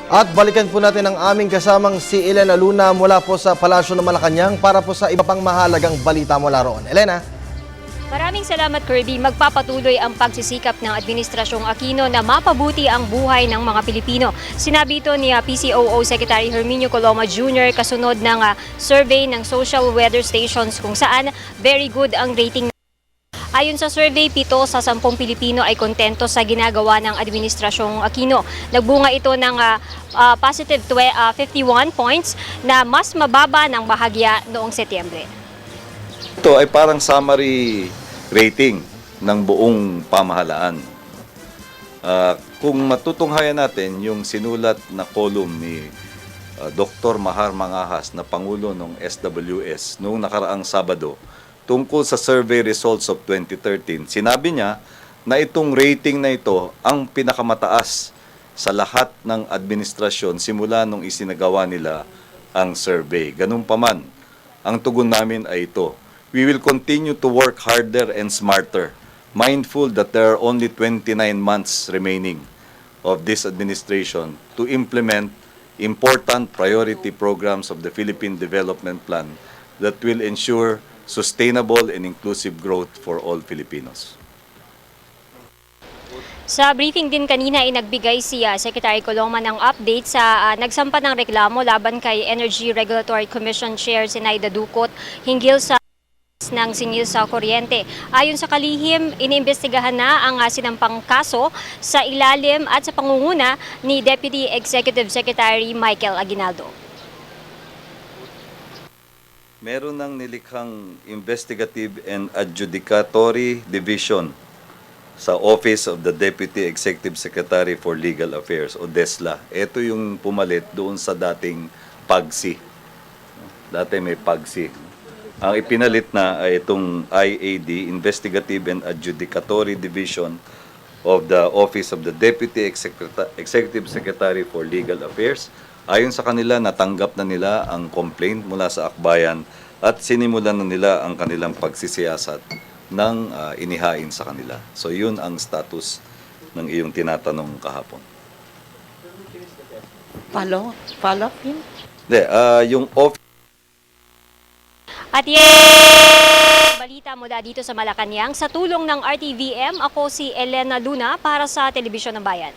At balikan po natin ang aming kasamang si Elena Luna mula po sa Palasyo ng Malacanang para po sa iba pang mahalagang balita mula roon. Elena? Maraming salamat, Kirby. Magpapatuloy ang pagsisikap ng Administrasyong Aquino na mapabuti ang buhay ng mga Pilipino. Sinabi ito ni PCOO Secretary Herminio Coloma Jr. kasunod ng survey ng social weather stations kung saan very good ang rating. Ayon sa survey, 7 sa 10 Pilipino ay kontento sa ginagawa ng Administrasyong Aquino. Nagbunga ito ng positive 51 points na mas mababa ng bahagya noong Setyembre. Ito ay parang summary rating ng buong pamahalaan. Kung matutunghayan natin yung sinulat na column ni Dr. Mahar Mangahas na Pangulo ng SWS noong nakaraang Sabado tungkol sa survey results of 2013, sinabi niya na itong rating na ito ang pinakamataas sa lahat ng administrasyon simula nung isinagawa nila ang survey. Ganun pa man, ang tugon namin ay ito. We will continue to work harder and smarter, mindful that there are only 29 months remaining of this administration to implement important priority programs of the Philippine Development Plan that will ensure sustainable and inclusive growth for all Filipinos. Sa briefing din kanina ay nagbigay si Secretary Coloma ng update sa nagsampa ng reklamo laban kay Energy Regulatory Commission Chair Zenaida Ducot hinggil sa ng singil sa kuryente. Ayon sa kalihim, iniimbestigahan na ang sinampang kaso sa ilalim at sa pangunguna ni Deputy Executive Secretary Michael Aguinaldo. Meron ng nilikhang Investigative and Adjudicatory Division sa Office of the Deputy Executive Secretary for Legal Affairs o DESLA. Ito yung pumalit doon sa dating PAGSI. Dati may PAGSI. Ang ipinalit na ay itong IAD, Investigative and Adjudicatory Division of the Office of the Deputy Executive Secretary for Legal Affairs. Ayon sa kanila, natanggap na nila ang complaint mula sa akbayan at sinimulan na nila ang kanilang pagsisiyasat ng inihain sa kanila. So yun ang status ng iyong tinatanong kahapon. Follow up yun? Hindi, yung office. At yan, balita mula dito sa Malacanang. Sa tulong ng RTVM, ako si Elena Luna para sa Telebisyon ng Bayan.